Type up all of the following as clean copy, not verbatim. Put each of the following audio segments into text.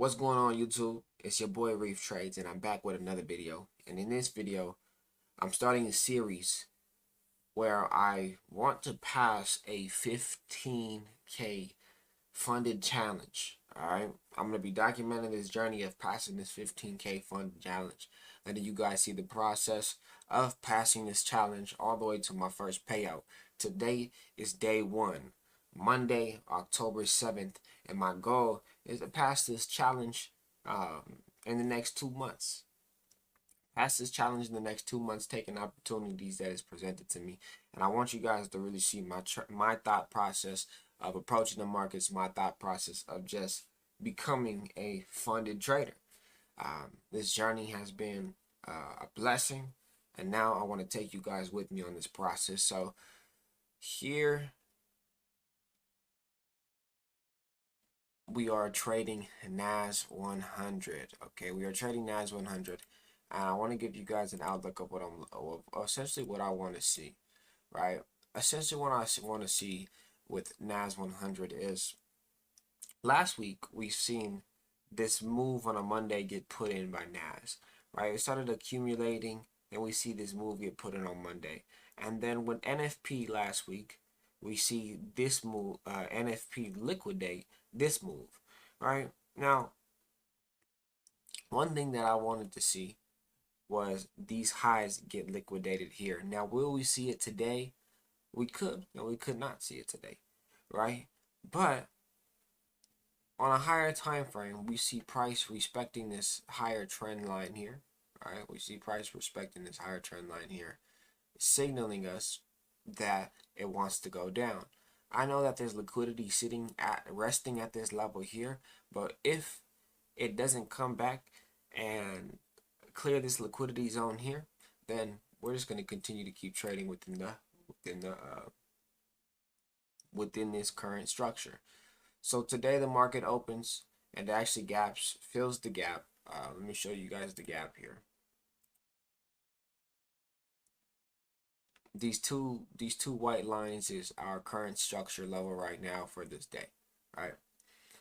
What's going on, YouTube? It's your boy Reef Trades, and I'm back with another video. And in this video, I'm starting a series where I want to pass a 15K funded challenge. Alright, I'm going to be documenting this journey of passing this 15K funded challenge, letting you guys see the process of passing this challenge all the way to my first payout. Today is day one, Monday, October 7th, and my goal is to pass this challenge in the next 2 months. Pass this challenge in the next 2 months, taking opportunities that is presented to me. And I want you guys to really see my thought process of approaching the markets, my thought process of just becoming a funded trader. This journey has been a blessing, and now I want to take you guys with me on this process. So here we are trading NAS 100. Okay, we are trading NAS 100, and I want to give you guys an outlook of what essentially what I want to see, right? Essentially, what I want to see with NAS 100 is last week we've seen this move on a Monday get put in by NAS, right? It started accumulating, and we see this move get put in on Monday, and then with NFP last week, we see this move, NFP liquidate this move, right? Now, one thing that I wanted to see was these highs get liquidated here. Now, will we see it today? We could, and we could not see it today, right? But on a higher time frame, we see price respecting this higher trend line here, right? We see price respecting this higher trend line here, signaling us that it wants to go down. I know that there's liquidity resting at this level here, but if it doesn't come back and clear this liquidity zone here, then we're just going to continue to keep trading within this current structure. So today the market opens and actually fills the gap. Let me show you guys the gap here. These two white lines is our current structure level right now for this day, right?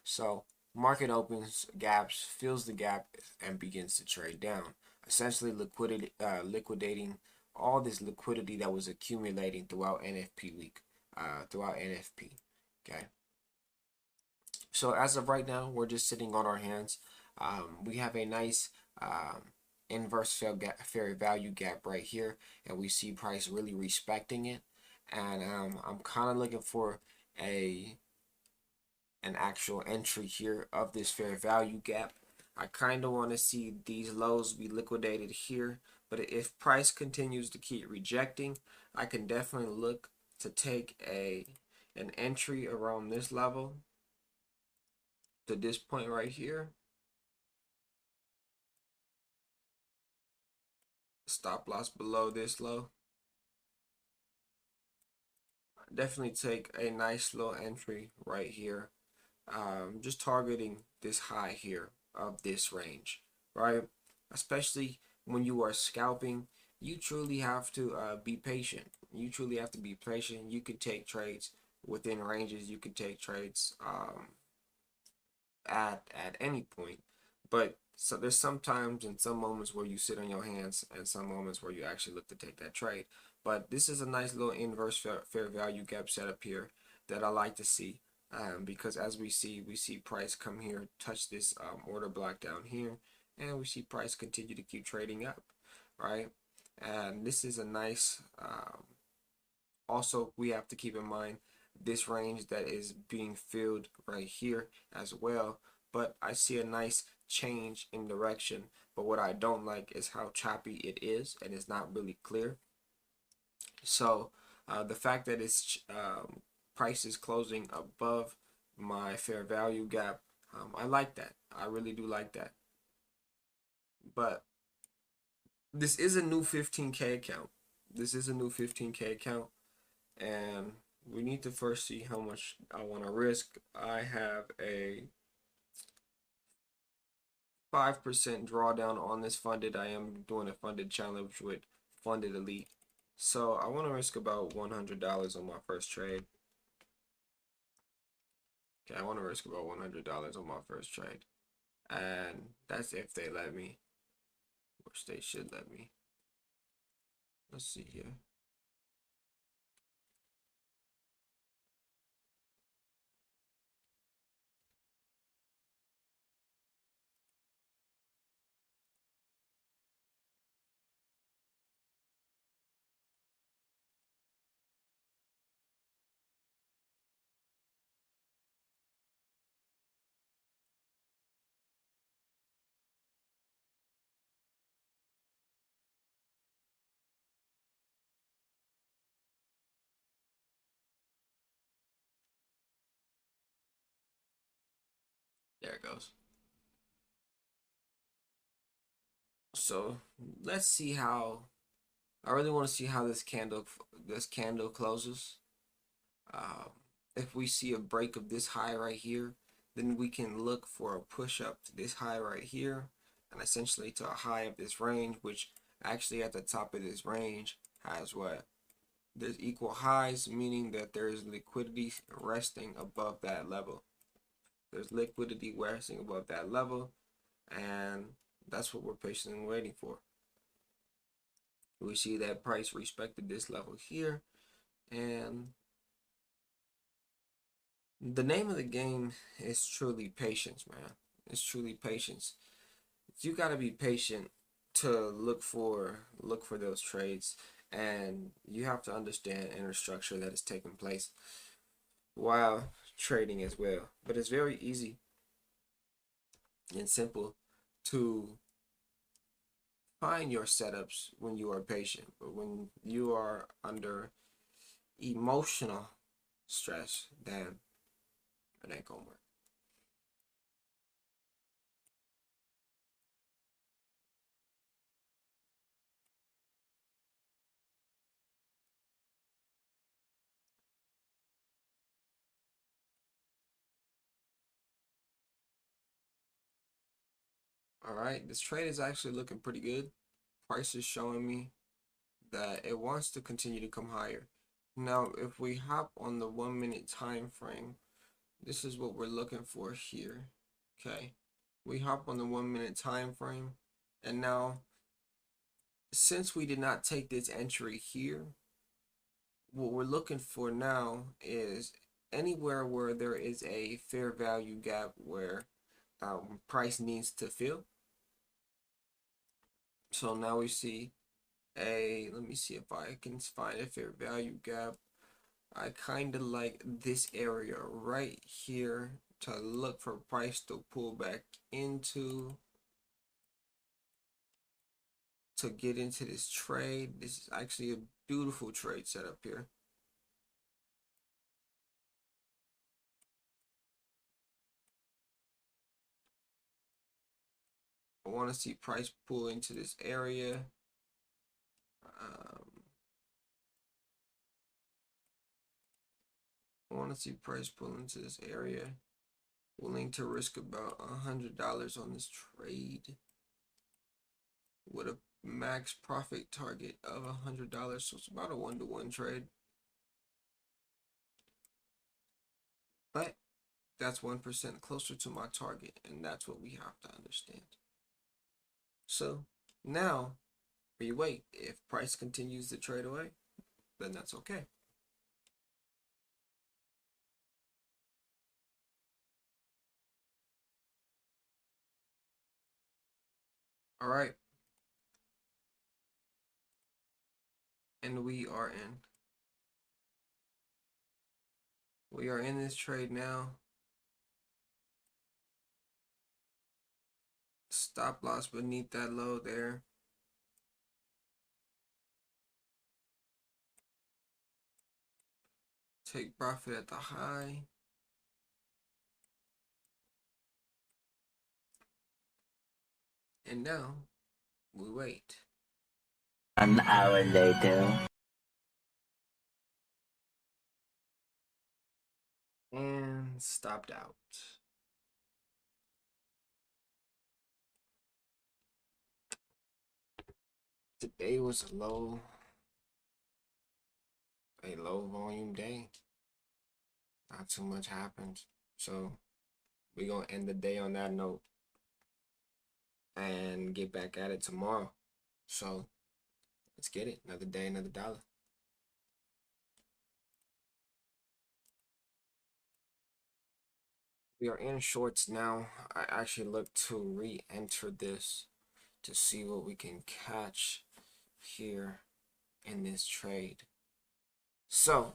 So market opens, gaps, fills the gap, and begins to trade down, essentially liquidating all this liquidity that was accumulating throughout NFP week, throughout NFP. Okay. So as of right now, we're just sitting on our hands. We have a nice inverse fair value gap right here, and we see price really respecting it. And I'm kind of looking for an actual entry here of this fair value gap. I kind of want to see these lows be liquidated here, but if price continues to keep rejecting, I can definitely look to take an entry around this level to this point right here. Stop loss below this low. Definitely take a nice little entry right here. Just targeting this high here of this range, right? Especially when you are scalping, you truly have to be patient. You truly have to be patient. You could take trades within ranges. You could take trades at any point, but so there's sometimes and some moments where you sit on your hands and some moments where you actually look to take that trade. But this is a nice little inverse fair value gap setup here that I like to see, because as we see price come here, touch this order block down here, and we see price continue to keep trading up, right? And this is a nice also, we have to keep in mind this range that is being filled right here as well. But I see a nice change in direction. But what I don't like is how choppy it is, and it's not really clear. So the fact that its price is closing above my fair value gap, I like that. I really do like that. But this is a new 15K account. This is a new 15K account. And we need to first see how much I want to risk. I have a 5% drawdown on this funded. I am doing a funded challenge with Funded Elite. So I want to risk about $100 on my first trade. Okay, I want to risk about $100 on my first trade. and that's if they let me, which they should let me. Let's see here. There it goes. So let's see how. I really want to see how this candle closes. Um, if we see a break of this high right here, then we can look for a push up to this high right here, and essentially to a high of this range, which actually at the top of this range has what? There's equal highs, meaning that there's liquidity resting above that level. There's liquidity resting above that level, and that's what we're patiently waiting for. We see that price respected this level here, and the name of the game is truly patience, man. It's truly patience. You got to be patient to look for those trades, and you have to understand inner structure that is taking place while trading as well. But it's very easy and simple to find your setups when you are patient, but when you are under emotional stress, then it ain't gonna work. All right, this trade is actually looking pretty good. Price is showing me that it wants to continue to come higher. Now, if we hop on the 1 minute time frame, this is what we're looking for here. Okay, we hop on the 1 minute time frame, and now since we did not take this entry here, what we're looking for now is anywhere where there is a fair value gap where price needs to fill. So now we see let me see if I can find a fair value gap. I kind of like this area right here to look for price to pull back into to get into this trade. This is actually a beautiful trade setup here. I want to see price pull into this area. I want to see price pull into this area. Willing to risk about $100 on this trade with a max profit target of $100. So it's about a 1-to-1 trade. But that's 1% closer to my target, and that's what we have to understand. So now we wait. If price continues to trade away, then that's okay. All right. And we are in. We are in this trade now. Stop loss beneath that low there. Take profit at the high. And now we wait. An hour later. And stopped out. Today was a low volume day. Not too much happened. So we're gonna end the day on that note. and get back at it tomorrow. So let's get it. Another day, another dollar. We are in shorts now. I actually look to re-enter this to see what we can catch here in this trade. So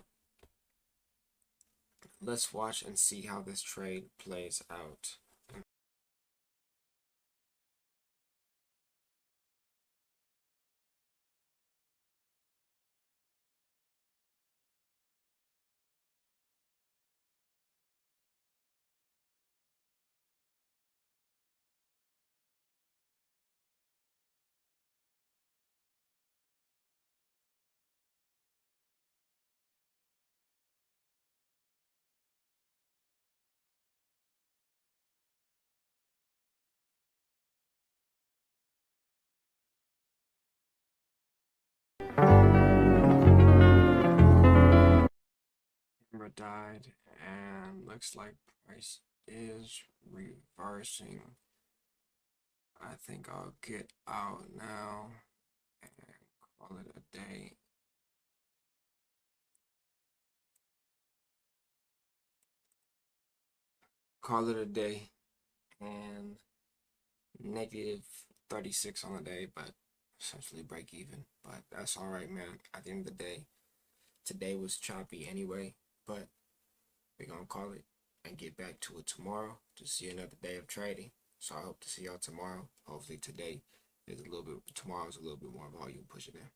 let's watch and see how this trade plays out. Camera died, and looks like price is reversing. I think I'll get out now and call it a day. Call it a day, and negative 36 on the day, but essentially break even. But that's all right, man. At the end of the day, today was choppy anyway, but we're gonna call it and get back to it tomorrow to see another day of trading. So I hope to see y'all tomorrow. Hopefully today is a little bit, tomorrow's a little bit more volume pushing in.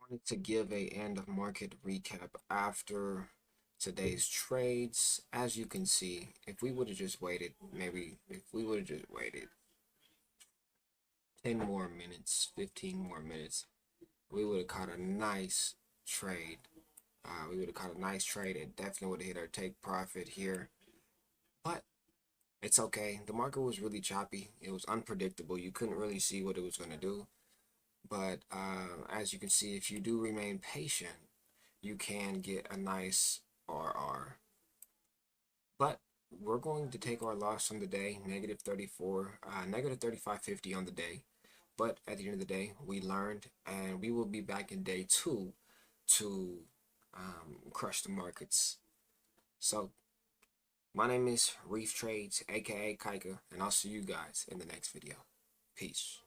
Wanted to give a end of market recap after today's trades. As you can see, if we would have just waited, maybe if we would have just waited 10 more minutes, 15 more minutes, we would have caught a nice trade. We would have caught a nice trade. It definitely would have hit our take profit here. But it's okay. The market was really choppy. It was unpredictable. You couldn't really see what it was going to do. But as you can see, if you do remain patient, you can get a nice RR. But we're going to take our loss on the day, negative 34, negative 35.50 on the day. But at the end of the day, we learned, and we will be back in day 2 to crush the markets. So my name is Reef Trades, aka Kaika, and I'll see you guys in the next video. Peace.